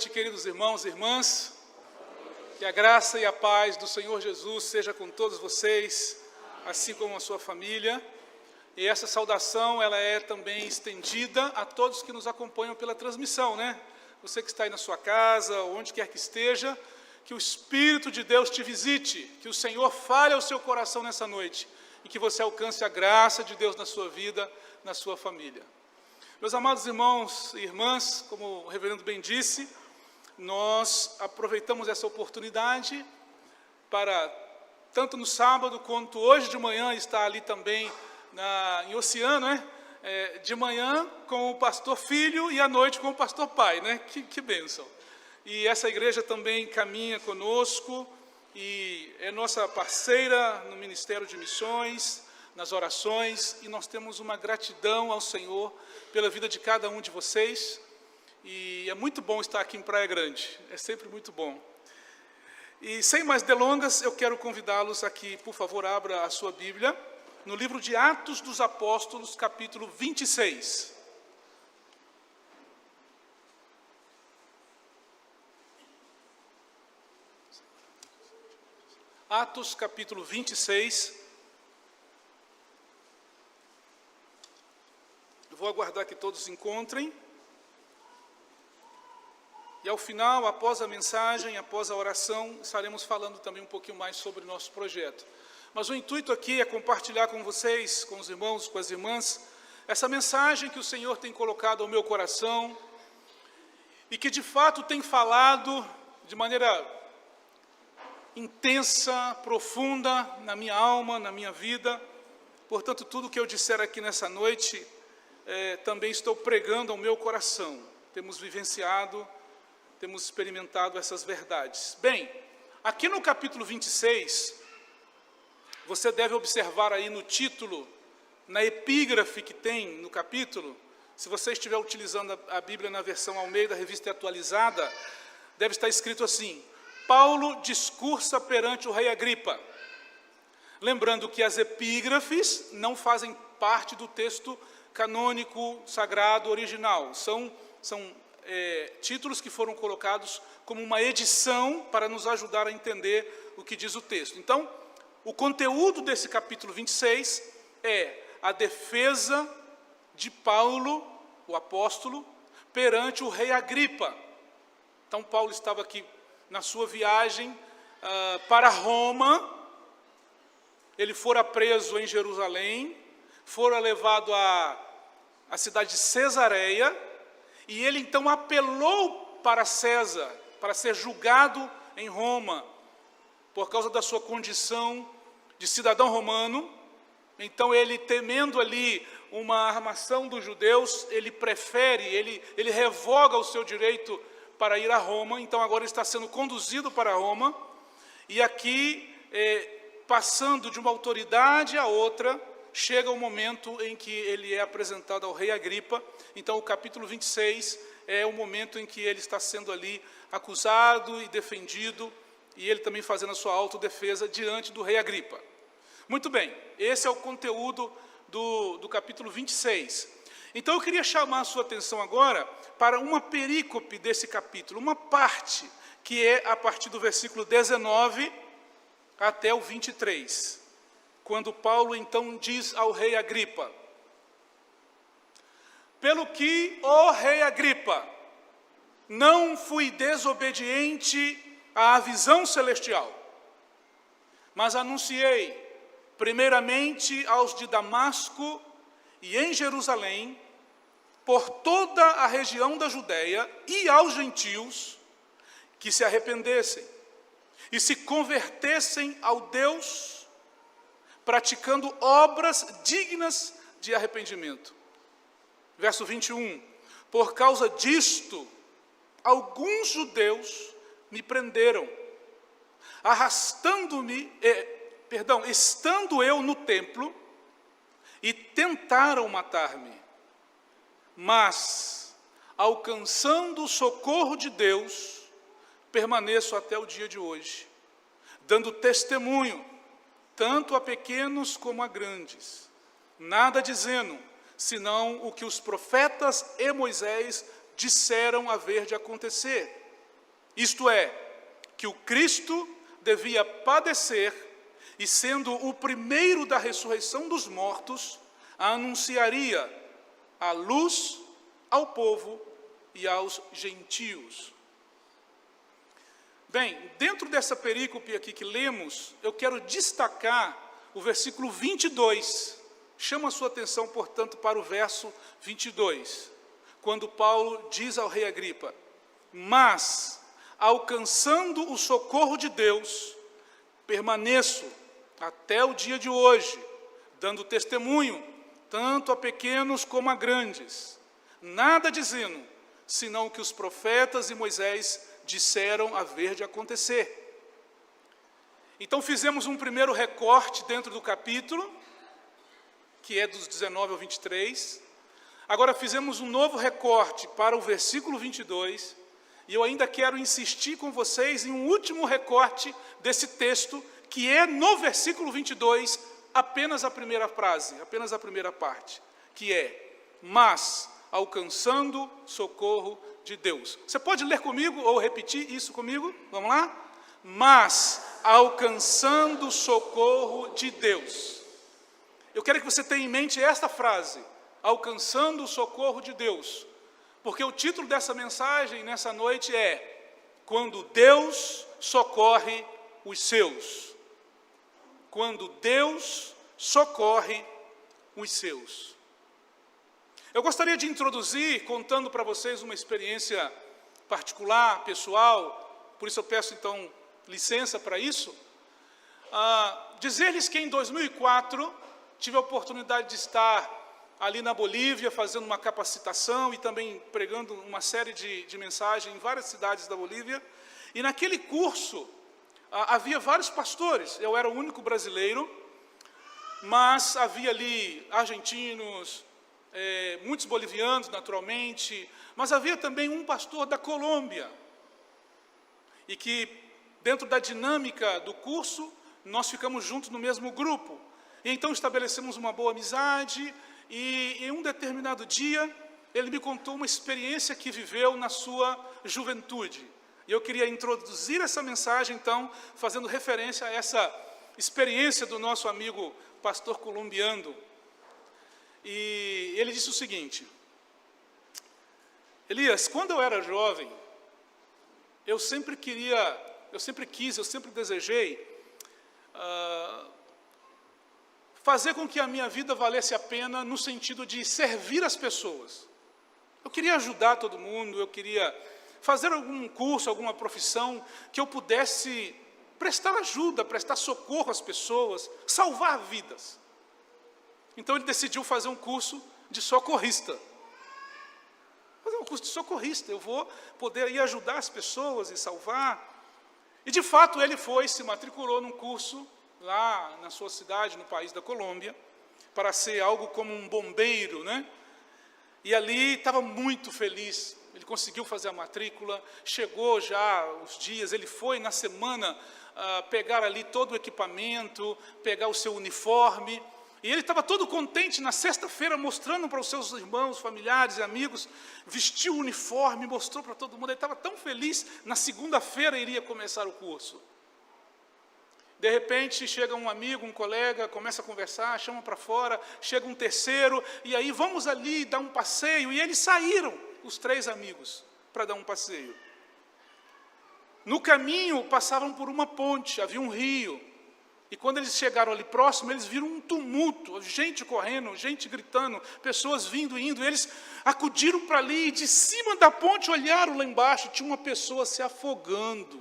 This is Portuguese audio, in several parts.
noite, queridos irmãos e irmãs. Que a graça e a paz do Senhor Jesus seja com todos vocês, assim como a sua família. E essa saudação, ela é também estendida a todos que nos acompanham pela transmissão, né? Você que está aí na sua casa, onde quer que esteja, que o Espírito de Deus te visite, que o Senhor fale ao seu coração nessa noite e que você alcance a graça de Deus na sua vida, na sua família. Meus amados irmãos e irmãs, como o reverendo bem disse, nós aproveitamos essa oportunidade para, tanto no sábado quanto hoje de manhã, estar ali também em Oceano, né? De manhã com o pastor filho e à noite com o pastor pai, né? Que bênção! E essa igreja também caminha conosco e é nossa parceira no Ministério de Missões, nas orações, e nós temos uma gratidão ao Senhor pela vida de cada um de vocês, e é muito bom estar aqui em Praia Grande, é sempre muito bom. E sem mais delongas, eu quero convidá-los aqui, por favor, abra a sua Bíblia, no livro de Atos dos Apóstolos, capítulo 26. Atos, capítulo 26. Eu vou aguardar que todos encontrem. E ao final, após a mensagem, após a oração, estaremos falando também um pouquinho mais sobre o nosso projeto. Mas o intuito aqui é compartilhar com vocês, com os irmãos, com as irmãs, essa mensagem que o Senhor tem colocado ao meu coração e que de fato tem falado de maneira intensa, profunda na minha alma, na minha vida. Portanto, tudo que eu disser aqui nessa noite, também estou pregando ao meu coração. Temos vivenciado, temos experimentado essas verdades. Bem, aqui no capítulo 26, você deve observar aí no título, na epígrafe que tem no capítulo, se você estiver utilizando a Bíblia na versão Almeida, revista atualizada, deve estar escrito assim: Paulo discursa perante o rei Agripa. Lembrando que as epígrafes não fazem parte do texto canônico, sagrado, original. São títulos que foram colocados como uma edição para nos ajudar a entender o que diz o texto. Então, o conteúdo desse capítulo 26 é a defesa de Paulo, o apóstolo, perante o rei Agripa. Então, Paulo estava aqui na sua viagem para Roma. Ele fora preso em Jerusalém, fora levado à cidade de Cesareia, e ele então apelou para César, para ser julgado em Roma, por causa da sua condição de cidadão romano. Então ele, temendo ali uma armação dos judeus, ele prefere, ele revoga o seu direito para ir a Roma. Então agora ele está sendo conduzido para Roma, e aqui, passando de uma autoridade a outra, chega o momento em que ele é apresentado ao rei Agripa. Então o capítulo 26 é o momento em que ele está sendo ali acusado e defendido, e ele também fazendo a sua autodefesa diante do rei Agripa. Muito bem, esse é o conteúdo do capítulo 26. Então eu queria chamar a sua atenção agora para uma perícope desse capítulo, uma parte que é a partir do versículo 19 até o 23, quando Paulo então diz ao rei Agripa: pelo que, ó rei Agripa, não fui desobediente à visão celestial, mas anunciei primeiramente aos de Damasco e em Jerusalém, por toda a região da Judéia e aos gentios, que se arrependessem e se convertessem ao Deus, praticando obras dignas de arrependimento. Verso 21, por causa disto, alguns judeus me prenderam, estando eu no templo, e tentaram matar-me. Mas, alcançando o socorro de Deus, permaneço até o dia de hoje, dando testemunho, tanto a pequenos como a grandes, nada dizendo, senão o que os profetas e Moisés disseram haver de acontecer, Isto é, que o Cristo devia padecer e, sendo o primeiro da ressurreição dos mortos, anunciaria a luz ao povo e aos gentios. Bem, dentro dessa perícope aqui que lemos, eu quero destacar o versículo 22. Chama a sua atenção, portanto, para o verso 22, quando Paulo diz ao rei Agripa: mas, alcançando o socorro de Deus, permaneço até o dia de hoje, dando testemunho, tanto a pequenos como a grandes, nada dizendo, senão o que os profetas e Moisés disseram haver de acontecer. Então fizemos um primeiro recorte dentro do capítulo, que é dos 19 ao 23. Agora fizemos um novo recorte para o versículo 22, e eu ainda quero insistir com vocês em um último recorte desse texto, que é no versículo 22, apenas a primeira frase, apenas a primeira parte, que é: mas alcançando socorro de Deus. Você pode ler comigo ou repetir isso comigo? Vamos lá? Mas alcançando socorro de Deus. Eu quero que você tenha em mente esta frase: alcançando o socorro de Deus, porque o título dessa mensagem nessa noite é: quando Deus socorre os seus. Quando Deus socorre os seus. Eu gostaria de introduzir, contando para vocês uma experiência particular, pessoal, por isso eu peço então licença para isso, dizer-lhes que em 2004 tive a oportunidade de estar ali na Bolívia, fazendo uma capacitação e também pregando uma série de mensagens em várias cidades da Bolívia, e naquele curso havia vários pastores. Eu era o único brasileiro, mas havia ali argentinos, muitos bolivianos, naturalmente, mas havia também um pastor da Colômbia, e que, dentro da dinâmica do curso, nós ficamos juntos no mesmo grupo, e então estabelecemos uma boa amizade, e em um determinado dia, ele me contou uma experiência que viveu na sua juventude, e eu queria introduzir essa mensagem, então, fazendo referência a essa experiência do nosso amigo pastor colombiano. E ele disse o seguinte: Elias, quando eu era jovem, eu sempre desejei fazer com que a minha vida valesse a pena no sentido de servir as pessoas. Eu queria ajudar todo mundo, eu queria fazer algum curso, alguma profissão que eu pudesse prestar ajuda, prestar socorro às pessoas, salvar vidas. Então ele decidiu fazer um curso de socorrista. Fazer um curso de socorrista, eu vou poder ir ajudar as pessoas e salvar. E de fato ele se matriculou num curso lá na sua cidade, no país da Colômbia, para ser algo como um bombeiro, né? E ali estava muito feliz. Ele conseguiu fazer a matrícula, chegou já os dias, ele foi na semana pegar ali todo o equipamento, pegar o seu uniforme. E ele estava todo contente na sexta-feira, mostrando para os seus irmãos, familiares e amigos, vestiu o uniforme, mostrou para todo mundo. Ele estava tão feliz, na segunda-feira iria começar o curso. De repente, chega um amigo, um colega, começa a conversar, chama para fora, chega um terceiro, e aí vamos ali dar um passeio. E eles saíram, os 3 amigos, para dar um passeio. No caminho, passavam por uma ponte, havia um rio. E quando eles chegaram ali próximo, eles viram um tumulto, gente correndo, gente gritando, pessoas vindo e indo. E eles acudiram para ali e de cima da ponte olharam lá embaixo, tinha uma pessoa se afogando.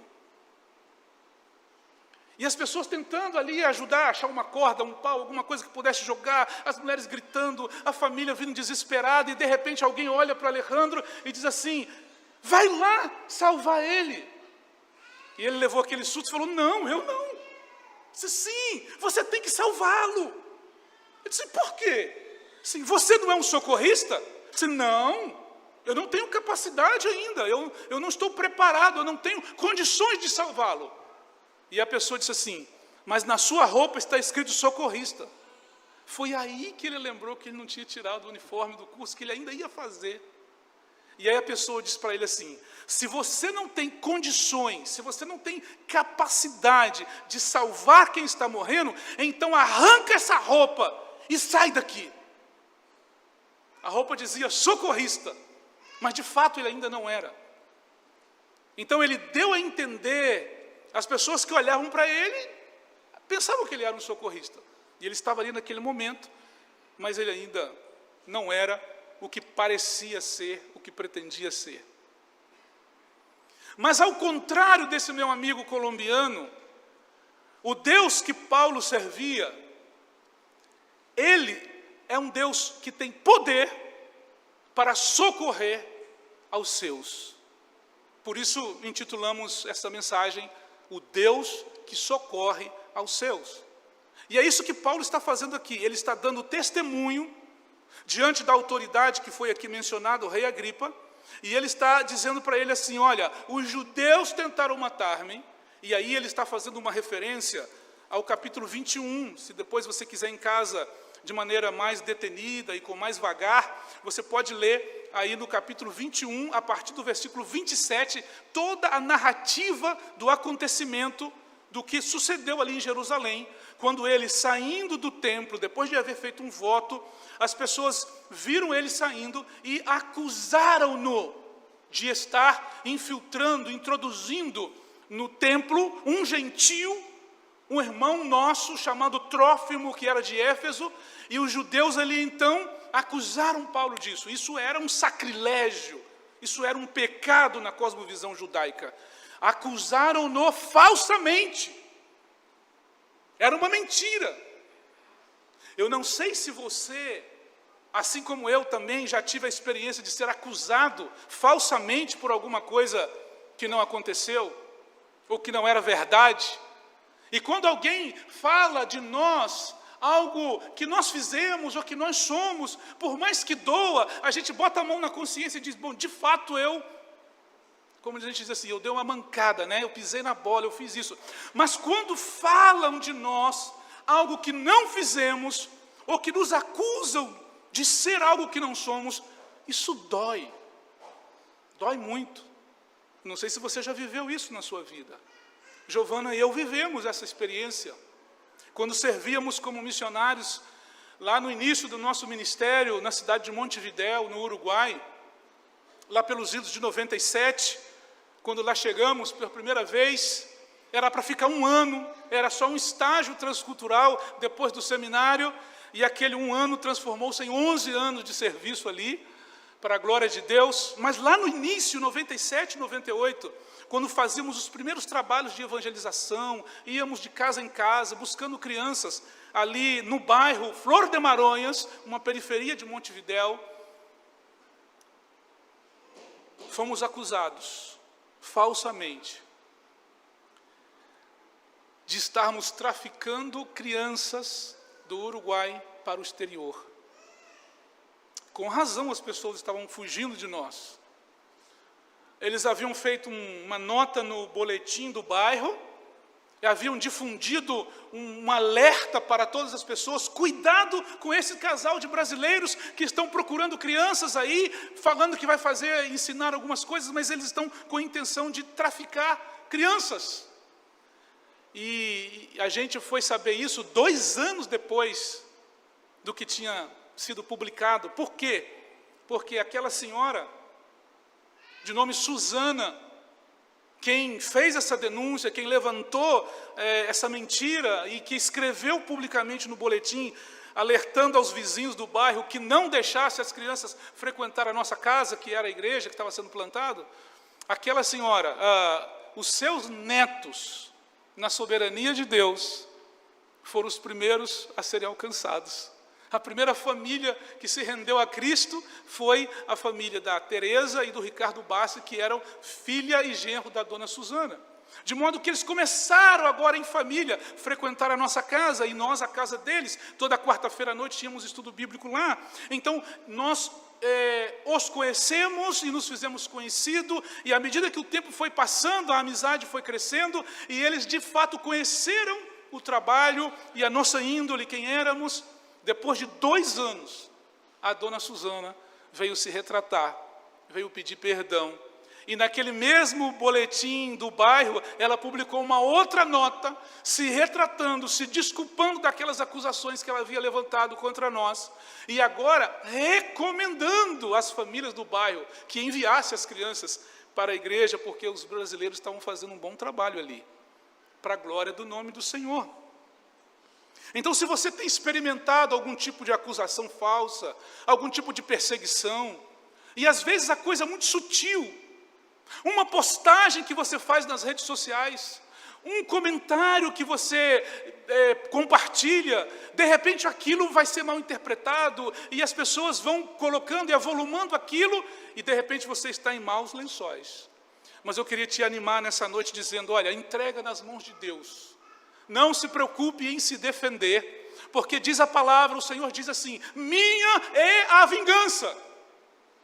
E as pessoas tentando ali ajudar, achar uma corda, um pau, alguma coisa que pudesse jogar, as mulheres gritando, a família vindo desesperada, e de repente alguém olha para Alejandro e diz assim: vai lá salvar ele. E ele levou aquele susto e falou: não, eu não. Disse: sim, você tem que salvá-lo. Eu disse: por quê? Sim, você não é um socorrista? Eu disse: não, eu não tenho capacidade ainda, eu não estou preparado, eu não tenho condições de salvá-lo. E a pessoa disse assim: mas na sua roupa está escrito socorrista. Foi aí que ele lembrou que ele não tinha tirado o uniforme do curso, que ele ainda ia fazer. E aí a pessoa diz para ele assim: se você não tem condições, se você não tem capacidade de salvar quem está morrendo, então arranca essa roupa e sai daqui. A roupa dizia socorrista, mas de fato ele ainda não era. Então ele deu a entender, as pessoas que olhavam para ele, pensavam que ele era um socorrista. E ele estava ali naquele momento, mas ele ainda não era o que parecia ser, o que pretendia ser. Mas ao contrário desse meu amigo colombiano, o Deus que Paulo servia, ele é um Deus que tem poder para socorrer aos seus. Por isso intitulamos essa mensagem, o Deus que socorre aos seus. E é isso que Paulo está fazendo aqui, ele está dando testemunho diante da autoridade que foi aqui mencionado, o rei Agripa, e ele está dizendo para ele assim: olha, os judeus tentaram matar-me, e aí ele está fazendo uma referência ao capítulo 21, se depois você quiser em casa, de maneira mais detenida e com mais vagar, você pode ler aí no capítulo 21, a partir do versículo 27, toda a narrativa do acontecimento, do que sucedeu ali em Jerusalém, quando ele saindo do templo, depois de haver feito um voto, as pessoas viram ele saindo e acusaram-no de estar infiltrando, introduzindo no templo um gentio, um irmão nosso chamado Trófimo, que era de Éfeso, e os judeus ali então acusaram Paulo disso. Isso era um sacrilégio, isso era um pecado na cosmovisão judaica. Acusaram-no falsamente. Era uma mentira. Eu não sei se você, assim como eu também, já tive a experiência de ser acusado falsamente por alguma coisa que não aconteceu, ou que não era verdade. E quando alguém fala de nós, algo que nós fizemos ou que nós somos, por mais que doa, a gente bota a mão na consciência e diz: bom, de fato como a gente diz assim, eu dei uma mancada, né? Eu pisei na bola, eu fiz isso. Mas quando falam de nós, algo que não fizemos, ou que nos acusam de ser algo que não somos, isso dói. Dói muito. Não sei se você já viveu isso na sua vida. Giovana e eu vivemos essa experiência. Quando servíamos como missionários, lá no início do nosso ministério, na cidade de Montevidéu, no Uruguai, lá pelos idos de 97, quando lá chegamos pela primeira vez, era para ficar 1 ano, era só um estágio transcultural depois do seminário, e aquele 1 ano transformou-se em 11 anos de serviço ali, para a glória de Deus. Mas lá no início, 97, 98, quando fazíamos os primeiros trabalhos de evangelização, íamos de casa em casa, buscando crianças, ali no bairro Flor de Maronhas, uma periferia de Montevidéu, fomos acusados, falsamente, de estarmos traficando crianças do Uruguai para o exterior. Com razão as pessoas estavam fugindo de nós. Eles haviam feito uma nota no boletim do bairro, e haviam difundido um alerta para todas as pessoas: cuidado com esse casal de brasileiros que estão procurando crianças aí, falando que vai ensinar algumas coisas, mas eles estão com a intenção de traficar crianças. E a gente foi saber isso 2 anos depois do que tinha sido publicado. Por quê? Porque aquela senhora, de nome Suzana, quem fez essa denúncia, quem levantou essa mentira e que escreveu publicamente no boletim, alertando aos vizinhos do bairro que não deixasse as crianças frequentar a nossa casa, que era a igreja que estava sendo plantado, aquela senhora, os seus netos, na soberania de Deus, foram os primeiros a serem alcançados. A primeira família que se rendeu a Cristo foi a família da Teresa e do Ricardo Bassi, que eram filha e genro da dona Suzana. De modo que eles começaram agora em família frequentar a nossa casa, e nós a casa deles. Toda quarta-feira à noite tínhamos estudo bíblico lá. Então nós os conhecemos e nos fizemos conhecidos, e à medida que o tempo foi passando, a amizade foi crescendo, e eles de fato conheceram o trabalho e a nossa índole, quem éramos. Depois de 2 anos, a dona Suzana veio se retratar veio pedir perdão. E naquele mesmo boletim do bairro, ela publicou uma outra nota, se retratando, se desculpando daquelas acusações que ela havia levantado contra nós. E agora, recomendando às famílias do bairro que enviassem as crianças para a igreja, porque os brasileiros estavam fazendo um bom trabalho ali, para a glória do nome do Senhor. Então, se você tem experimentado algum tipo de acusação falsa, algum tipo de perseguição, e às vezes a coisa é muito sutil, uma postagem que você faz nas redes sociais, um comentário que você compartilha, de repente aquilo vai ser mal interpretado, e as pessoas vão colocando e avolumando aquilo, e de repente você está em maus lençóis. Mas eu queria te animar nessa noite dizendo, olha, entrega nas mãos de Deus. Não se preocupe em se defender, porque diz a palavra, o Senhor diz assim, minha é a vingança.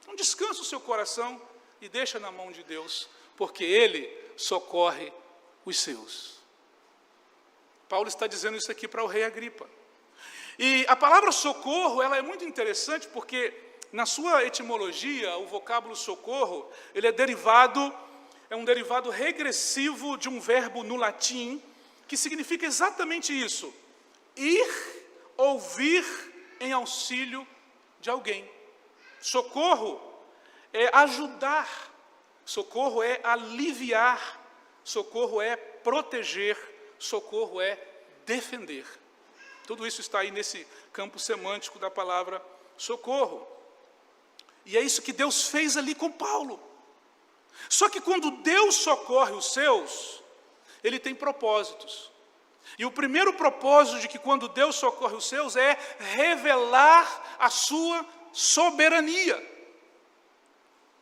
Então descansa o seu coração e deixa na mão de Deus, porque Ele socorre os seus. Paulo está dizendo isso aqui para o rei Agripa. E a palavra socorro, ela é muito interessante, porque na sua etimologia, o vocábulo socorro, ele é um derivado regressivo de um verbo no latim, que significa exatamente isso, ir ou vir em auxílio de alguém. Socorro é ajudar, socorro é aliviar, socorro é proteger, socorro é defender. Tudo isso está aí nesse campo semântico da palavra socorro. E é isso que Deus fez ali com Paulo. Só que quando Deus socorre os seus, Ele tem propósitos. E o primeiro propósito de que quando Deus socorre os seus é revelar a sua soberania.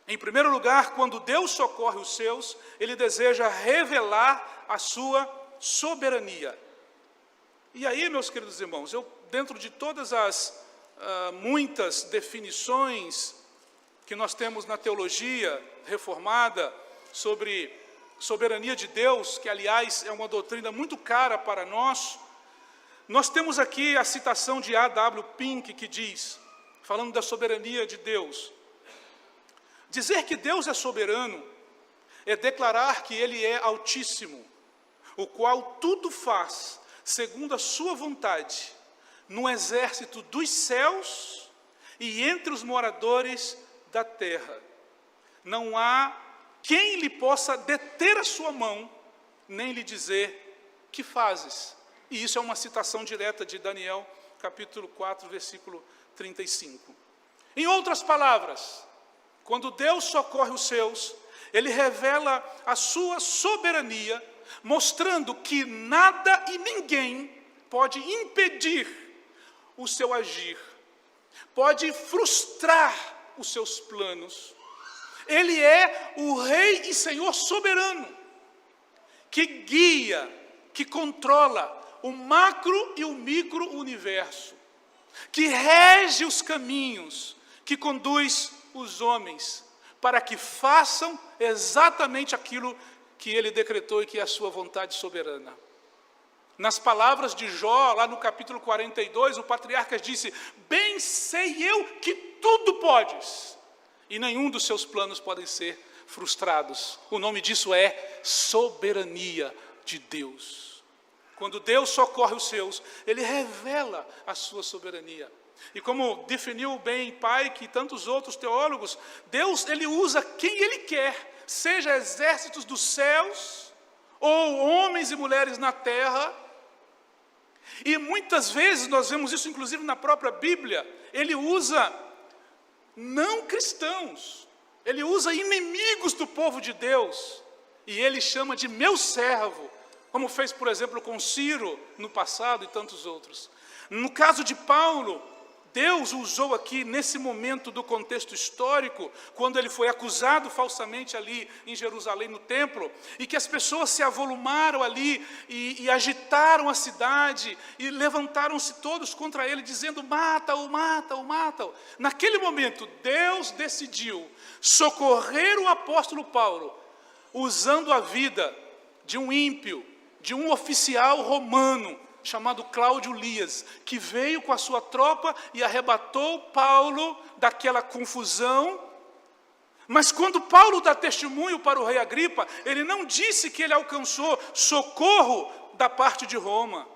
Em primeiro lugar, quando Deus socorre os seus, Ele deseja revelar a sua soberania. E aí, meus queridos irmãos, dentro de todas as muitas definições que nós temos na teologia reformada sobre soberania de Deus, que aliás é uma doutrina muito cara para nós temos aqui a citação de A.W. Pink, que diz, falando da soberania de Deus, dizer que Deus é soberano é declarar que Ele é altíssimo, o qual tudo faz segundo a sua vontade, no exército dos céus e entre os moradores da terra. Não há quem lhe possa deter a sua mão, nem lhe dizer, que fazes? E isso é uma citação direta de Daniel, capítulo 4, versículo 35. Em outras palavras, quando Deus socorre os seus, Ele revela a sua soberania, mostrando que nada e ninguém pode impedir o seu agir, pode frustrar os seus planos. Ele é o Rei e Senhor soberano, que guia, que controla o macro e o micro universo, que rege os caminhos, que conduz os homens para que façam exatamente aquilo que Ele decretou e que é a sua vontade soberana. Nas palavras de Jó, lá no capítulo 42, o patriarca disse, bem sei eu que tudo podes, e nenhum dos seus planos podem ser frustrados. O nome disso é soberania de Deus. Quando Deus socorre os seus, Ele revela a sua soberania. E como definiu bem Pike e tantos outros teólogos, Deus, Ele usa quem Ele quer, seja exércitos dos céus, ou homens e mulheres na terra. E muitas vezes, nós vemos isso inclusive na própria Bíblia, Ele usa não cristãos, Ele usa inimigos do povo de Deus, e Ele chama de meu servo, como fez, por exemplo, com Ciro no passado e tantos outros. No caso de Paulo, Deus o usou aqui nesse momento do contexto histórico, quando ele foi acusado falsamente ali em Jerusalém, no templo, e que as pessoas se avolumaram ali e agitaram a cidade, e levantaram-se todos contra ele, dizendo, mata-o, mata-o, mata-o. Naquele momento, Deus decidiu socorrer o apóstolo Paulo, usando a vida de um ímpio, de um oficial romano, chamado Cláudio Lias, que veio com a sua tropa e arrebatou Paulo daquela confusão, Mas quando Paulo dá testemunho para o rei Agripa, ele não disse que ele alcançou socorro da parte de Roma.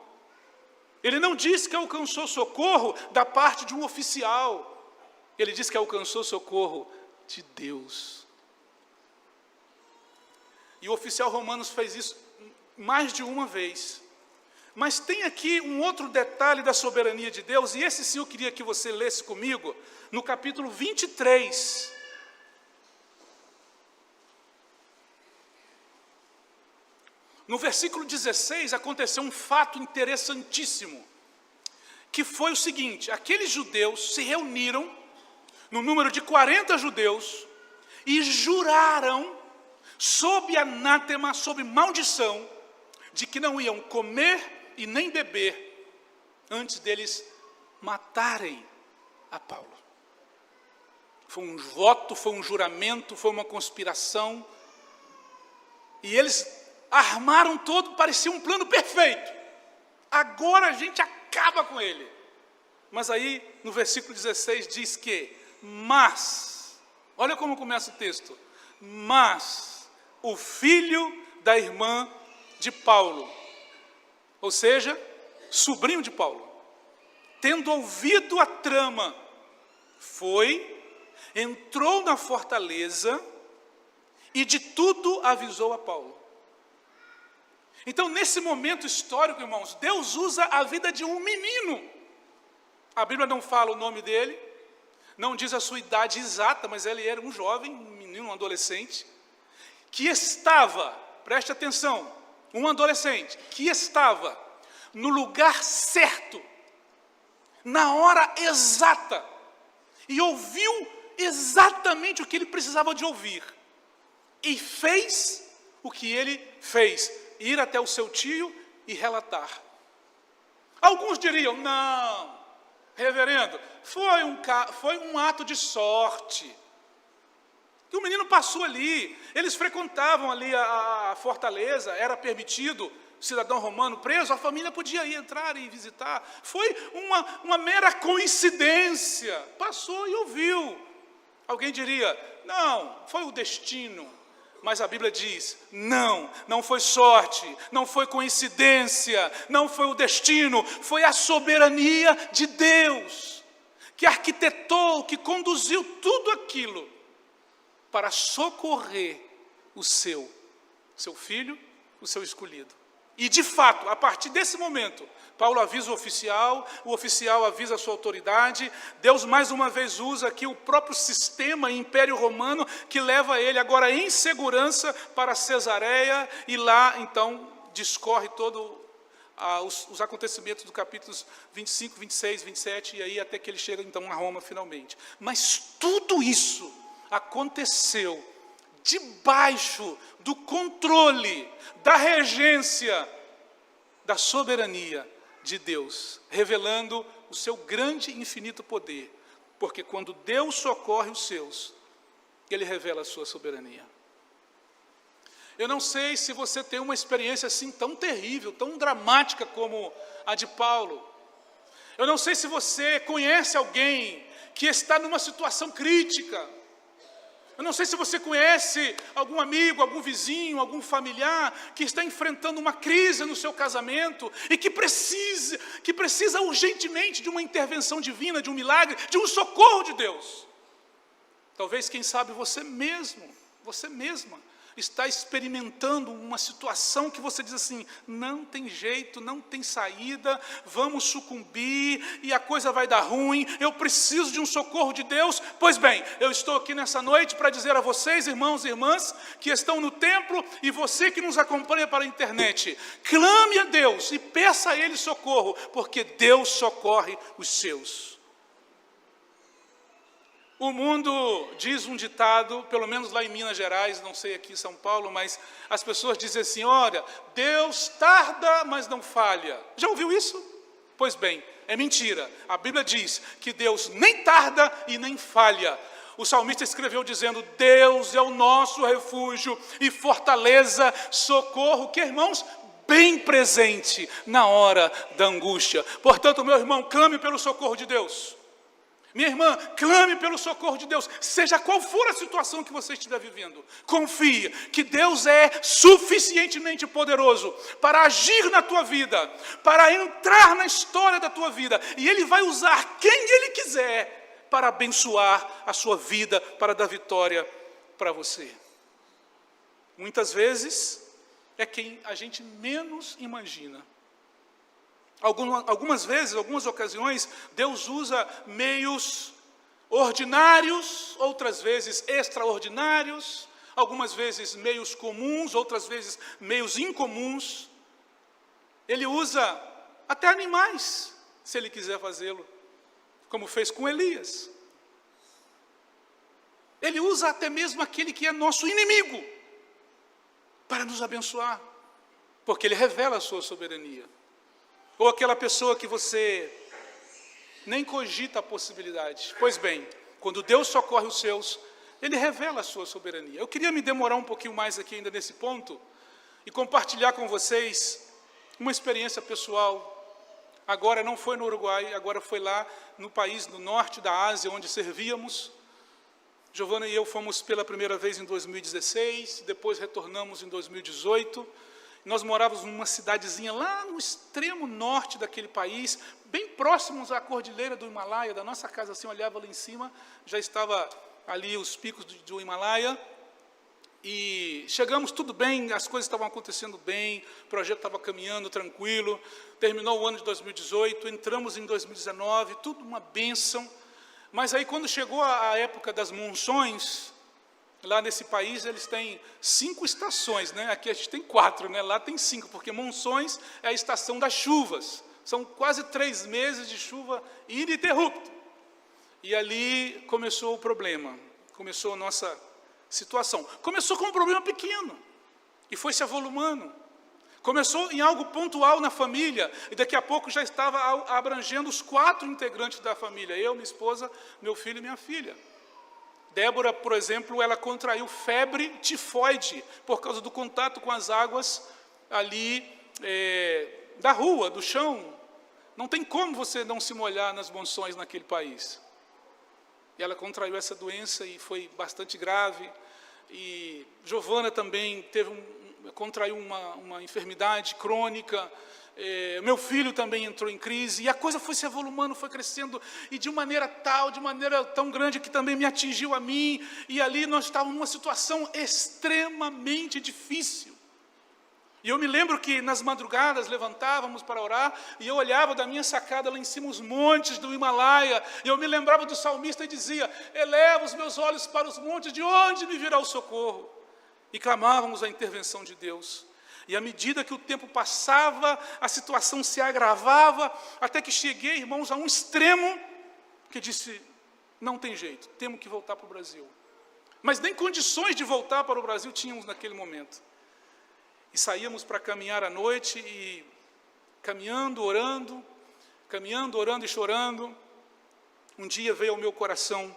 Ele não disse que alcançou socorro da parte de um oficial. Ele disse que alcançou socorro de Deus. E o oficial romano fez isso mais de uma vez. Mas tem aqui um outro detalhe da soberania de Deus, e esse sim eu queria que você lesse comigo, no capítulo 23. No versículo 16 aconteceu um fato interessantíssimo, que foi o seguinte: aqueles judeus se reuniram, no número de 40 judeus, e juraram, sob anátema, sob maldição, de que não iam comer e nem beber, antes deles matarem a Paulo. Foi um voto, foi um juramento, foi uma conspiração, e eles armaram todo, parecia um plano perfeito. Agora a gente acaba com ele. Mas aí, no versículo 16, diz que, mas, olha como começa o texto, mas o filho da irmã de Paulo, ou seja, sobrinho de Paulo, tendo ouvido a trama, entrou na fortaleza e de tudo avisou a Paulo. Então, nesse momento histórico, irmãos, Deus usa a vida de um menino. A Bíblia não fala o nome dele, não diz a sua idade exata, mas ele era um jovem, um menino, um adolescente, que estava, preste atenção, um adolescente que estava no lugar certo, na hora exata, e ouviu exatamente o que ele precisava de ouvir, e fez o que ele fez: ir até o seu tio e relatar. Alguns diriam: não, reverendo, foi um ato de sorte, que o menino passou ali, eles frequentavam ali a fortaleza, era permitido, cidadão romano preso, a família podia ir entrar e visitar, foi uma mera coincidência, passou e ouviu. Alguém diria: não, foi o destino. Mas a Bíblia diz: não foi sorte, não foi coincidência, não foi o destino, foi a soberania de Deus, que arquitetou, que conduziu tudo aquilo para socorrer o seu filho, o seu escolhido. E de fato, a partir desse momento, Paulo avisa o oficial avisa a sua autoridade. Deus mais uma vez usa aqui o próprio sistema Império Romano, que leva ele agora em segurança para Cesareia, e lá então discorre todo os acontecimentos do capítulos 25, 26, 27, e aí até que ele chega então a Roma finalmente. Mas tudo isso aconteceu debaixo do controle, da regência, da soberania de Deus, revelando o seu grande e infinito poder, porque quando Deus socorre os seus, Ele revela a sua soberania. Eu não sei se você tem uma experiência assim tão terrível, tão dramática como a de Paulo. Eu não sei se você conhece alguém que está numa situação crítica. Eu não sei se você conhece algum amigo, algum vizinho, algum familiar que está enfrentando uma crise no seu casamento e que precisa urgentemente de uma intervenção divina, de um milagre, de um socorro de Deus. Talvez, quem sabe, você mesma, está experimentando uma situação que você diz assim: não tem jeito, não tem saída, vamos sucumbir e a coisa vai dar ruim, eu preciso de um socorro de Deus. Pois bem, eu estou aqui nessa noite para dizer a vocês, irmãos e irmãs, que estão no templo, e você que nos acompanha pela internet, clame a Deus e peça a Ele socorro, porque Deus socorre os seus. O mundo diz um ditado, pelo menos lá em Minas Gerais, não sei aqui em São Paulo, mas as pessoas dizem assim: olha, Deus tarda, mas não falha. Já ouviu isso? Pois bem, é mentira. A Bíblia diz que Deus nem tarda e nem falha. O salmista escreveu dizendo: Deus é o nosso refúgio e fortaleza, socorro, que, irmãos, bem presente na hora da angústia. Portanto, meu irmão, clame pelo socorro de Deus. Minha irmã, clame pelo socorro de Deus, seja qual for a situação que você estiver vivendo. Confie que Deus é suficientemente poderoso para agir na tua vida, para entrar na história da tua vida. E Ele vai usar quem Ele quiser para abençoar a sua vida, para dar vitória para você. Muitas vezes é quem a gente menos imagina. Algumas vezes, algumas ocasiões, Deus usa meios ordinários, outras vezes extraordinários, algumas vezes meios comuns, outras vezes meios incomuns. Ele usa até animais, se Ele quiser fazê-lo, como fez com Elias. Ele usa até mesmo aquele que é nosso inimigo, para nos abençoar, porque Ele revela a sua soberania. Ou aquela pessoa que você nem cogita a possibilidade. Pois bem, quando Deus socorre os seus, Ele revela a sua soberania. Eu queria me demorar um pouquinho mais aqui ainda nesse ponto e compartilhar com vocês uma experiência pessoal. Agora não foi no Uruguai, agora foi lá no país do norte da Ásia, onde servíamos. Giovana e eu fomos pela primeira vez em 2016, depois retornamos em 2018. Nós morávamos numa cidadezinha lá no extremo norte daquele país, bem próximos à cordilheira do Himalaia. Da nossa casa, assim, olhava lá em cima, já estava ali os picos do Himalaia. E chegamos tudo bem, as coisas estavam acontecendo bem, o projeto estava caminhando tranquilo. Terminou o ano de 2018, entramos em 2019, tudo uma bênção. Mas aí, quando chegou a época das monções, lá nesse país eles têm 5 estações, né? Aqui a gente tem 4, né? Lá tem 5, porque monções é a estação das chuvas. São quase 3 meses de chuva ininterrupta. E ali começou o problema, começou a nossa situação. Começou com um problema pequeno e foi se avolumando. Começou em algo pontual na família e daqui a pouco já estava abrangendo os 4 integrantes da família. Eu, minha esposa, meu filho e minha filha. Débora, por exemplo, ela contraiu febre tifoide por causa do contato com as águas ali da rua, do chão. Não tem como você não se molhar nas monções naquele país. E ela contraiu essa doença e foi bastante grave. E Giovana também contraiu uma enfermidade crônica. Meu filho também entrou em crise, e a coisa foi se avolumando, foi crescendo, e de maneira tão grande, que também me atingiu a mim, e ali nós estávamos numa situação extremamente difícil. E eu me lembro que nas madrugadas levantávamos para orar, e eu olhava da minha sacada lá em cima os montes do Himalaia, e eu me lembrava do salmista e dizia: eleva os meus olhos para os montes, de onde me virá o socorro? E clamávamos a intervenção de Deus. E à medida que o tempo passava, a situação se agravava, até que cheguei, irmãos, a um extremo que disse: não tem jeito, temos que voltar para o Brasil. Mas nem condições de voltar para o Brasil tínhamos naquele momento. E saíamos para caminhar à noite, e caminhando, orando e chorando, um dia veio ao meu coração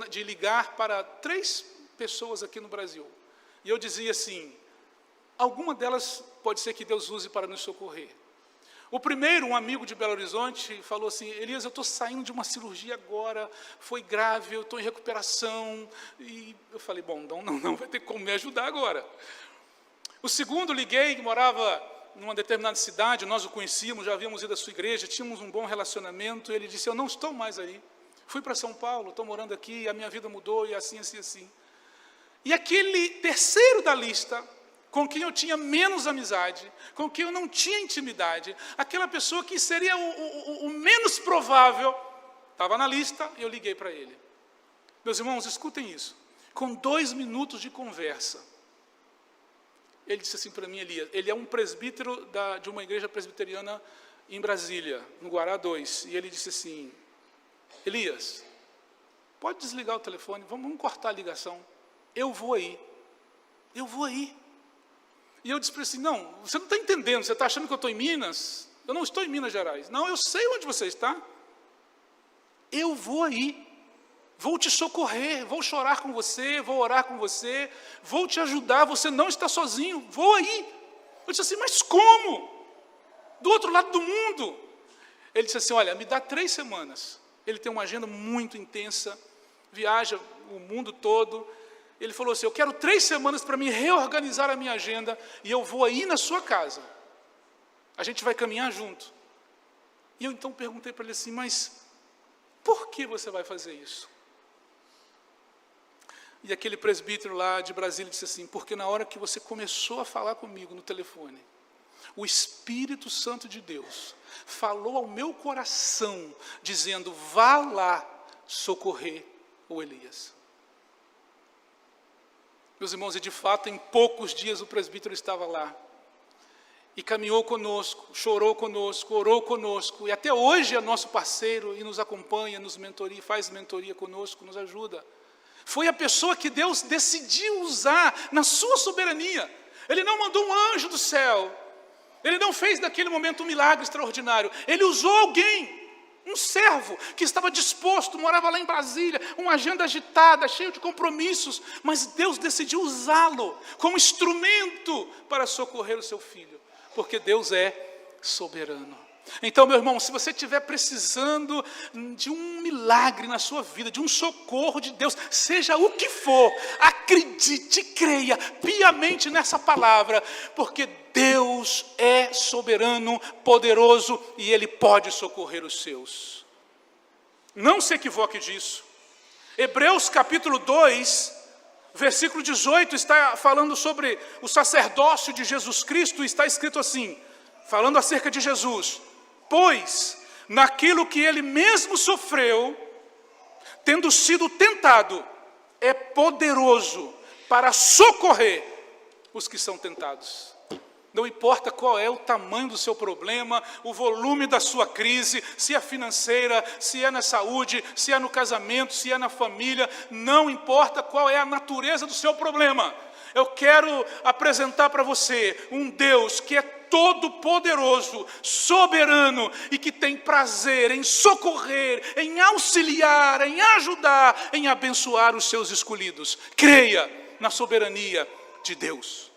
de ligar para 3 pessoas aqui no Brasil. E eu dizia assim: alguma delas pode ser que Deus use para nos socorrer. O primeiro, um amigo de Belo Horizonte, falou assim: Elias, eu estou saindo de uma cirurgia agora, foi grave, eu estou em recuperação. E eu falei: bom, não vai ter como me ajudar agora. O segundo, liguei, que morava numa determinada cidade, nós o conhecíamos, já havíamos ido à sua igreja, tínhamos um bom relacionamento. Ele disse: eu não estou mais aí, fui para São Paulo, estou morando aqui, a minha vida mudou, e assim. E aquele terceiro da lista, com quem eu tinha menos amizade, com quem eu não tinha intimidade, aquela pessoa que seria o menos provável, estava na lista, e eu liguei para ele. Meus irmãos, escutem isso. Com 2 minutos de conversa, ele disse assim para mim: Elias, ele é um presbítero de uma igreja presbiteriana em Brasília, no Guará 2, e ele disse assim: Elias, pode desligar o telefone, vamos cortar a ligação, eu vou aí. E eu disse para ele assim: não, você não está entendendo, você está achando que eu estou em Minas? Eu não estou em Minas Gerais. Não, eu sei onde você está. Eu vou aí, vou te socorrer, vou chorar com você, vou orar com você, vou te ajudar, você não está sozinho, vou aí. Eu disse assim: mas como? Do outro lado do mundo. Ele disse assim: olha, me dá 3 semanas, Ele tem uma agenda muito intensa, viaja o mundo todo. Ele falou assim, eu quero 3 semanas para me reorganizar a minha agenda, e eu vou aí na sua casa. A gente vai caminhar junto. E eu então perguntei para ele assim, mas por que você vai fazer isso? E aquele presbítero lá de Brasília disse assim, porque na hora que você começou a falar comigo no telefone, o Espírito Santo de Deus falou ao meu coração, dizendo, vá lá socorrer o Elias. Meus irmãos, e de fato, em poucos dias o presbítero estava lá. E caminhou conosco, chorou conosco, orou conosco. E até hoje é nosso parceiro e nos acompanha, nos mentoria, faz mentoria conosco, nos ajuda. Foi a pessoa que Deus decidiu usar na sua soberania. Ele não mandou um anjo do céu. Ele não fez naquele momento um milagre extraordinário. Ele usou alguém, um servo, que estava disposto, morava lá em Brasília, uma agenda agitada, cheio de compromissos, mas Deus decidiu usá-lo como instrumento para socorrer o seu filho, porque Deus é soberano. Então, meu irmão, se você estiver precisando de um milagre na sua vida, de um socorro de Deus, seja o que for, acredite, creia piamente nessa palavra, porque Deus é soberano, poderoso, e Ele pode socorrer os seus. Não se equivoque disso. Hebreus capítulo 2, versículo 18, está falando sobre o sacerdócio de Jesus Cristo, e está escrito assim, falando acerca de Jesus, pois naquilo que Ele mesmo sofreu, tendo sido tentado, é poderoso para socorrer os que são tentados. Não importa qual é o tamanho do seu problema, o volume da sua crise, se é financeira, se é na saúde, se é no casamento, se é na família, não importa qual é a natureza do seu problema. Eu quero apresentar para você um Deus que é todo-poderoso, soberano e que tem prazer em socorrer, em auxiliar, em ajudar, em abençoar os seus escolhidos. Creia na soberania de Deus.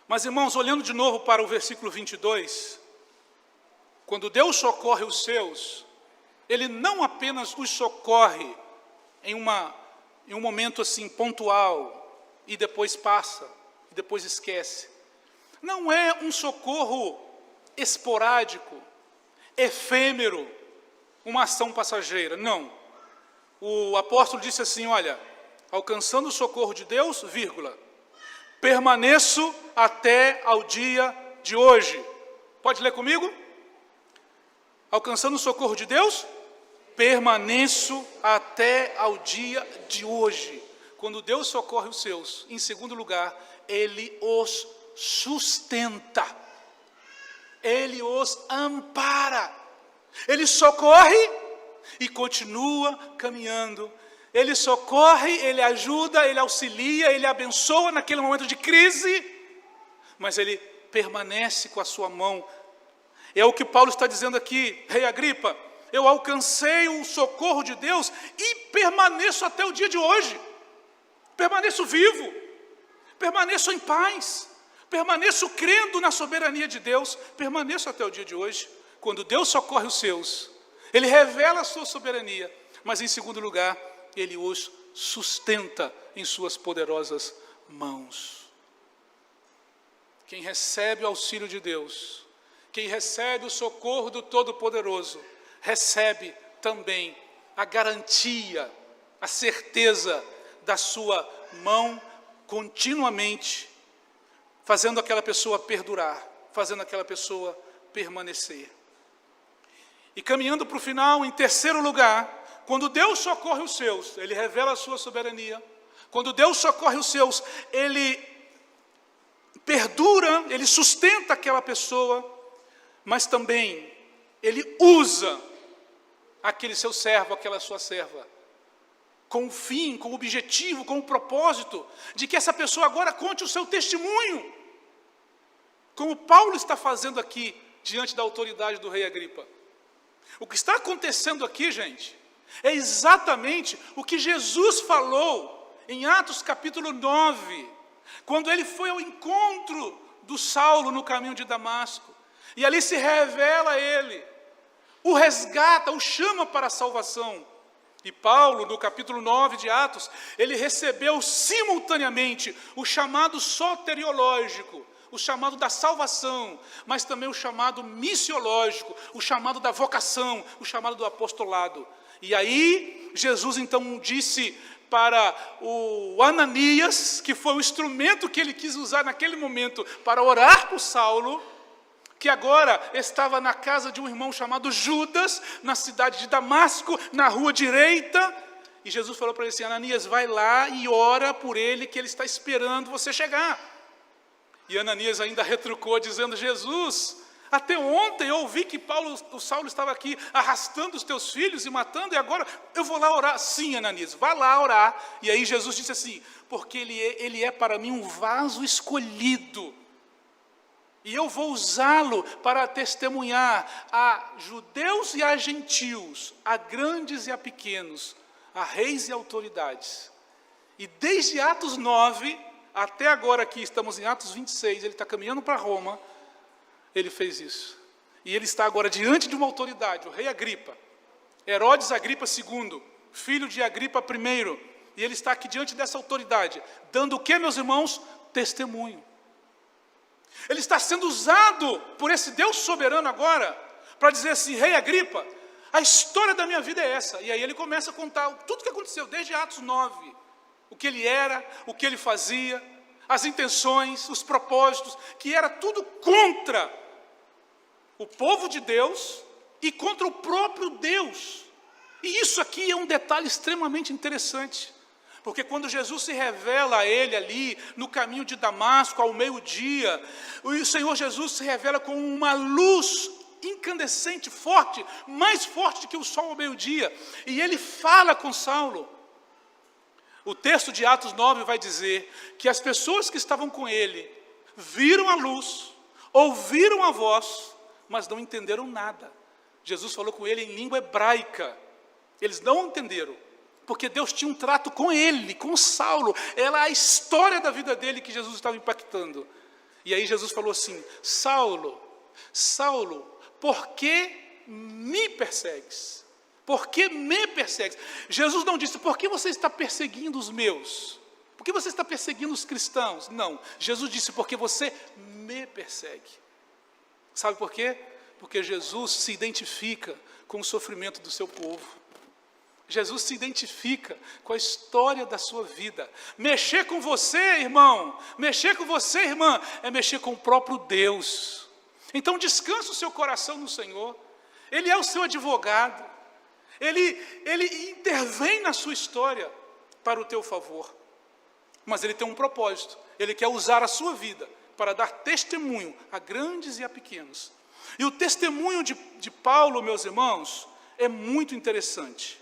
Mas, irmãos, olhando de novo para o versículo 22, quando Deus socorre os seus, Ele não apenas os socorre em um momento assim pontual, e depois passa, e depois esquece. Não é um socorro esporádico, efêmero, uma ação passageira, não. O apóstolo disse assim, olha, alcançando o socorro de Deus, vírgula, permaneço até ao dia de hoje. Pode ler comigo? Alcançando o socorro de Deus, permaneço até ao dia de hoje. Quando Deus socorre os seus, em segundo lugar, Ele os sustenta. Ele os ampara. Ele socorre e continua caminhando. Ele socorre, Ele ajuda, Ele auxilia, Ele abençoa naquele momento de crise, mas Ele permanece com a sua mão. É o que Paulo está dizendo aqui, Rei Agripa, eu alcancei o socorro de Deus e permaneço até o dia de hoje. Permaneço vivo, permaneço em paz, permaneço crendo na soberania de Deus, permaneço até o dia de hoje. Quando Deus socorre os seus, Ele revela a sua soberania, mas em segundo lugar, Ele os sustenta em suas poderosas mãos. Quem recebe o auxílio de Deus, quem recebe o socorro do Todo-Poderoso, recebe também a garantia, a certeza da sua mão continuamente, fazendo aquela pessoa perdurar, fazendo aquela pessoa permanecer. E caminhando para o final, em terceiro lugar, quando Deus socorre os seus, Ele revela a sua soberania. Quando Deus socorre os seus, Ele perdura, Ele sustenta aquela pessoa, mas também Ele usa aquele seu servo, aquela sua serva, com o fim, com o objetivo, com o propósito de que essa pessoa agora conte o seu testemunho, como Paulo está fazendo aqui, diante da autoridade do rei Agripa. O que está acontecendo aqui, gente, é exatamente o que Jesus falou em Atos capítulo 9, quando Ele foi ao encontro do Saulo no caminho de Damasco. E ali se revela a ele, o resgata, o chama para a salvação. E Paulo, no capítulo 9 de Atos, ele recebeu simultaneamente o chamado soteriológico, o chamado da salvação, mas também o chamado missiológico, o chamado da vocação, o chamado do apostolado. E aí, Jesus então disse para o Ananias, que foi o instrumento que ele quis usar naquele momento para orar por Saulo, que agora estava na casa de um irmão chamado Judas, na cidade de Damasco, na rua direita, e Jesus falou para ele assim: Ananias, vai lá e ora por ele, que ele está esperando você chegar. E Ananias ainda retrucou, dizendo: Jesus, até ontem eu ouvi que o Saulo estava aqui arrastando os teus filhos e matando, e agora eu vou lá orar. Sim, Ananias, vai lá orar. E aí Jesus disse assim: porque ele é para mim um vaso escolhido, e eu vou usá-lo para testemunhar a judeus e a gentios, a grandes e a pequenos, a reis e autoridades. E desde Atos 9, até agora aqui, estamos em Atos 26, ele está caminhando para Roma, ele fez isso. E ele está agora diante de uma autoridade, o rei Agripa, Herodes Agripa II, filho de Agripa I, e ele está aqui diante dessa autoridade, dando o que, meus irmãos? Testemunho. Ele está sendo usado por esse Deus soberano agora, para dizer assim: rei Agripa, a história da minha vida é essa. E aí ele começa a contar tudo o que aconteceu, desde Atos 9, o que ele era, o que ele fazia, as intenções, os propósitos, que era tudo contra o povo de Deus e contra o próprio Deus. E isso aqui é um detalhe extremamente interessante, porque quando Jesus se revela a ele ali, no caminho de Damasco, ao meio-dia, o Senhor Jesus se revela com uma luz incandescente, forte, mais forte que o sol ao meio-dia, e ele fala com Saulo. O texto de Atos 9 vai dizer que as pessoas que estavam com ele viram a luz, ouviram a voz, mas não entenderam nada. Jesus falou com ele em língua hebraica. Eles não entenderam, porque Deus tinha um trato com ele, com Saulo. Era a história da vida dele que Jesus estava impactando. E aí Jesus falou assim: Saulo, Saulo, por que me persegues? Por que me persegues? Jesus não disse: por que você está perseguindo os meus? Por que você está perseguindo os cristãos? Não, Jesus disse: porque você me persegue. Sabe por quê? Porque Jesus se identifica com o sofrimento do seu povo. Jesus se identifica com a história da sua vida. Mexer com você, irmão, mexer com você, irmã, é mexer com o próprio Deus. Então descansa o seu coração no Senhor. Ele é o seu advogado. Ele intervém na sua história para o teu favor. Mas ele tem um propósito. Ele quer usar a sua vida para dar testemunho a grandes e a pequenos. E o testemunho de Paulo, meus irmãos, é muito interessante.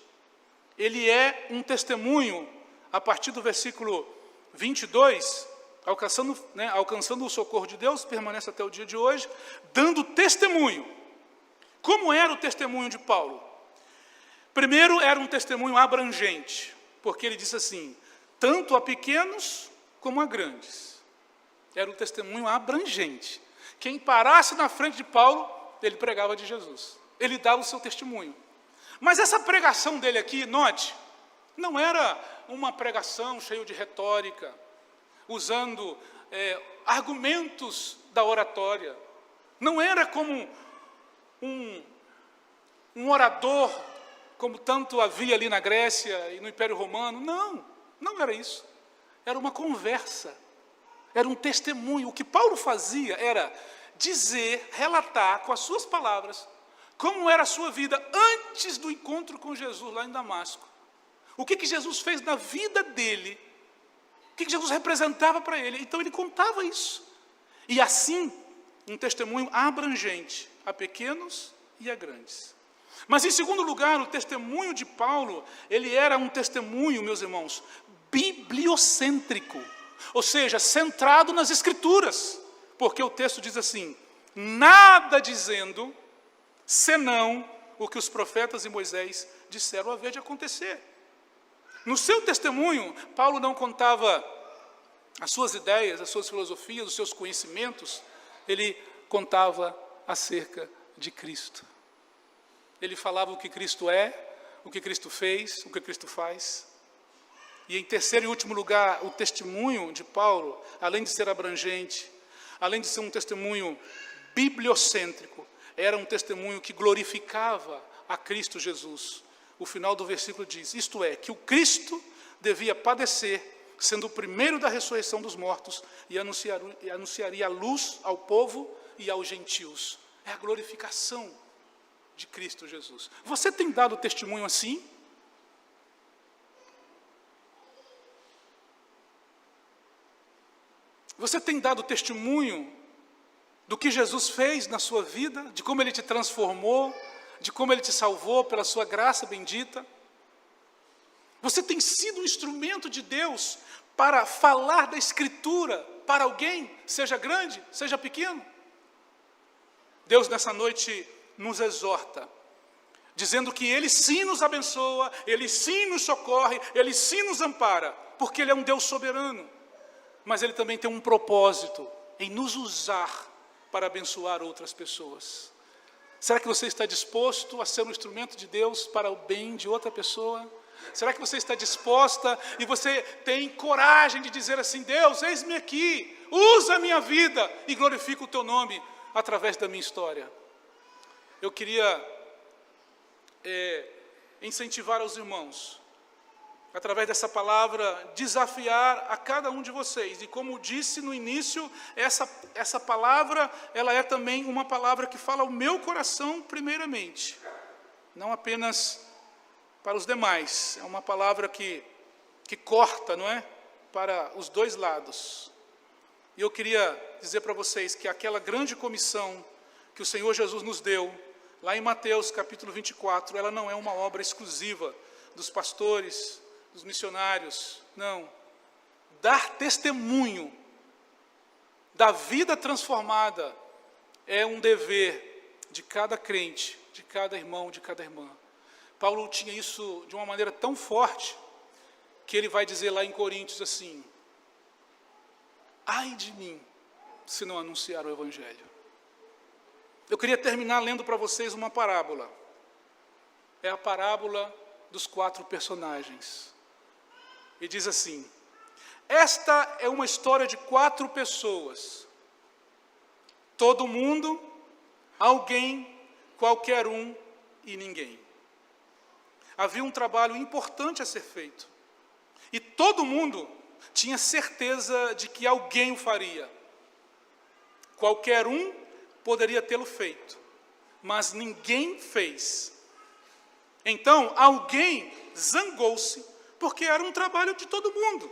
Ele é um testemunho, a partir do versículo 22, alcançando o socorro de Deus, permanece até o dia de hoje, dando testemunho. Como era o testemunho de Paulo? Primeiro, era um testemunho abrangente, porque ele disse assim: tanto a pequenos como a grandes. Era um testemunho abrangente. Quem parasse na frente de Paulo, ele pregava de Jesus. Ele dava o seu testemunho. Mas essa pregação dele aqui, note, não era uma pregação cheia de retórica, usando argumentos da oratória. Não era como um orador, como tanto havia ali na Grécia e no Império Romano. Não, não era isso. Era uma conversa, era um testemunho. O que Paulo fazia era dizer, relatar com as suas palavras, como era a sua vida antes do encontro com Jesus lá em Damasco. O que Jesus fez na vida dele, o que Jesus representava para ele. Então ele contava isso. E assim, um testemunho abrangente, a pequenos e a grandes. Mas em segundo lugar, o testemunho de Paulo, ele era um testemunho, meus irmãos, bibliocêntrico. Ou seja, centrado nas Escrituras. Porque o texto diz assim: nada dizendo senão o que os profetas e Moisés disseram haver de acontecer. No seu testemunho, Paulo não contava as suas ideias, as suas filosofias, os seus conhecimentos, ele contava acerca de Cristo. Ele falava o que Cristo é, o que Cristo fez, o que Cristo faz. E em terceiro e último lugar, o testemunho de Paulo, além de ser abrangente, além de ser um testemunho bibliocêntrico, era um testemunho que glorificava a Cristo Jesus. O final do versículo diz, isto é, que o Cristo devia padecer, sendo o primeiro da ressurreição dos mortos, e anunciaria a luz ao povo e aos gentios. É a glorificação de Cristo Jesus. Você tem dado testemunho assim? Você tem dado testemunho do que Jesus fez na sua vida, de como Ele te transformou, de como Ele te salvou pela sua graça bendita? Você tem sido um instrumento de Deus para falar da Escritura para alguém, seja grande, seja pequeno? Deus nessa noite nos exorta, dizendo que Ele sim nos abençoa, Ele sim nos socorre, Ele sim nos ampara, porque Ele é um Deus soberano. Mas Ele também tem um propósito em nos usar para abençoar outras pessoas. Será que você está disposto a ser um instrumento de Deus para o bem de outra pessoa? Será que você está disposta e você tem coragem de dizer assim, Deus, eis-me aqui, usa a minha vida e glorifica o teu nome através da minha história? Eu queria incentivar os irmãos, através dessa palavra, desafiar a cada um de vocês. E como disse no início, essa palavra, ela é também uma palavra que fala ao meu coração primeiramente, não apenas para os demais. É uma palavra que corta, não é? Para os dois lados. E eu queria dizer para vocês que aquela grande comissão que o Senhor Jesus nos deu, lá em Mateus capítulo 24, ela não é uma obra exclusiva dos pastores, dos missionários, não. Dar testemunho da vida transformada é um dever de cada crente, de cada irmão, de cada irmã. Paulo tinha isso de uma maneira tão forte, que ele vai dizer lá em Coríntios assim, ai de mim, se não anunciar o Evangelho. Eu queria terminar lendo para vocês uma parábola. É a parábola dos 4 personagens. E diz assim, esta é uma história de 4 pessoas. Todo mundo, alguém, qualquer um e ninguém. Havia um trabalho importante a ser feito. E todo mundo tinha certeza de que alguém o faria. Qualquer um poderia tê-lo feito, mas ninguém fez. Então, alguém zangou-se, porque era um trabalho de todo mundo.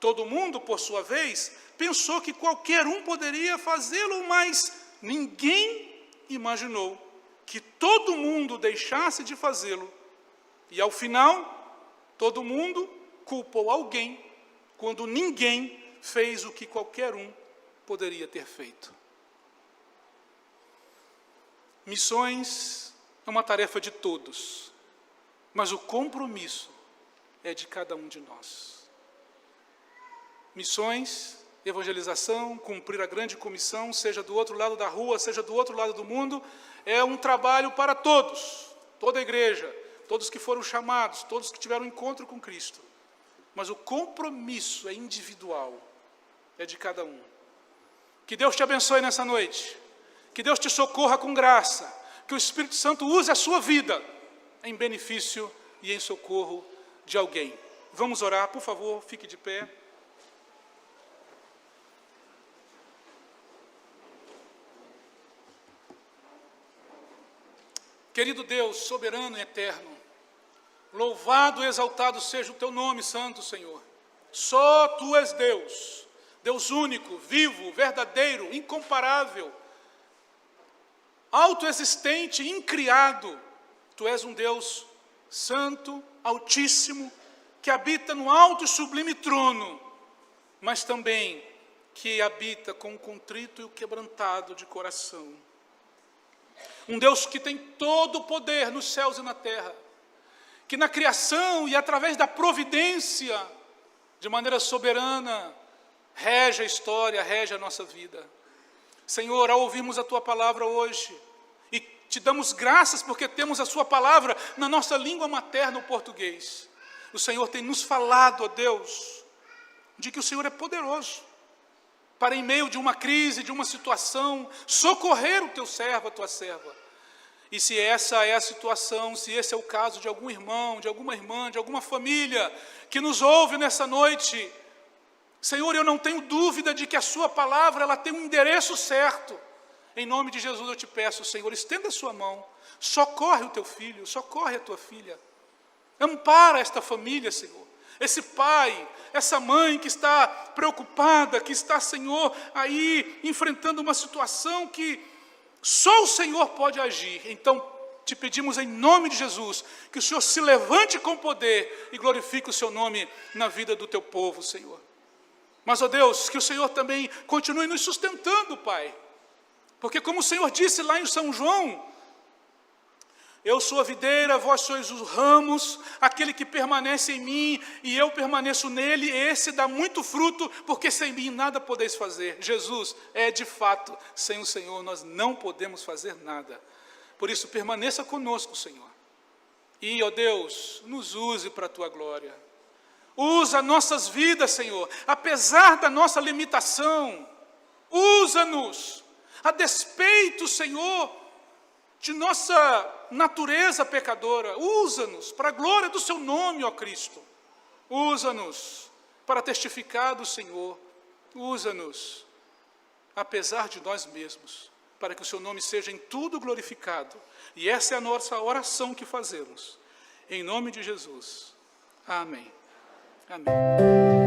Todo mundo, por sua vez, pensou que qualquer um poderia fazê-lo, mas ninguém imaginou que todo mundo deixasse de fazê-lo. E, ao final, todo mundo culpou alguém, quando ninguém fez o que qualquer um poderia ter feito. Missões é uma tarefa de todos, mas o compromisso é de cada um de nós. Missões, evangelização, cumprir a grande comissão, seja do outro lado da rua, seja do outro lado do mundo, é um trabalho para todos, toda a igreja, todos que foram chamados, todos que tiveram encontro com Cristo. Mas o compromisso é individual, é de cada um. Que Deus te abençoe nessa noite, que Deus te socorra com graça, que o Espírito Santo use a sua vida em benefício e em socorro de alguém. Vamos orar, por favor, fique de pé. Querido Deus, soberano e eterno, louvado e exaltado seja o teu nome santo, Senhor. Só tu és Deus, Deus único, vivo, verdadeiro, incomparável, autoexistente, incriado. Tu és um Deus santo, altíssimo, que habita no alto e sublime trono, mas também que habita com o contrito e o quebrantado de coração. Um Deus que tem todo o poder nos céus e na terra, que na criação e através da providência, de maneira soberana, rege a história, rege a nossa vida. Senhor, ao ouvirmos a Tua palavra hoje, e Te damos graças porque temos a Sua palavra na nossa língua materna, o português. O Senhor tem nos falado, ó Deus, de que o Senhor é poderoso para, em meio de uma crise, de uma situação, socorrer o Teu servo, a Tua serva. E se essa é a situação, se esse é o caso de algum irmão, de alguma irmã, de alguma família que nos ouve nessa noite, Senhor, eu não tenho dúvida de que a Sua palavra ela tem um endereço certo. Em nome de Jesus eu te peço, Senhor, estenda a Sua mão, socorre o Teu filho, socorre a Tua filha. Ampara esta família, Senhor. Esse pai, essa mãe que está preocupada, que está, Senhor, aí enfrentando uma situação que só o Senhor pode agir. Então, te pedimos em nome de Jesus, que o Senhor se levante com poder e glorifique o Seu nome na vida do Teu povo, Senhor. Mas, ó Deus, que o Senhor também continue nos sustentando, Pai. Porque como o Senhor disse lá em São João, eu sou a videira, vós sois os ramos, aquele que permanece em mim e eu permaneço nele, esse dá muito fruto, porque sem mim nada podeis fazer. Jesus, de fato, sem o Senhor nós não podemos fazer nada. Por isso, permaneça conosco, Senhor. E, ó Deus, nos use para a Tua glória. Usa nossas vidas, Senhor, apesar da nossa limitação. Usa-nos, a despeito, Senhor, de nossa natureza pecadora. Usa-nos para a glória do Seu nome, ó Cristo. Usa-nos para testificar do Senhor. Usa-nos, apesar de nós mesmos, para que o Seu nome seja em tudo glorificado. E essa é a nossa oração que fazemos. Em nome de Jesus. Amém. Amém.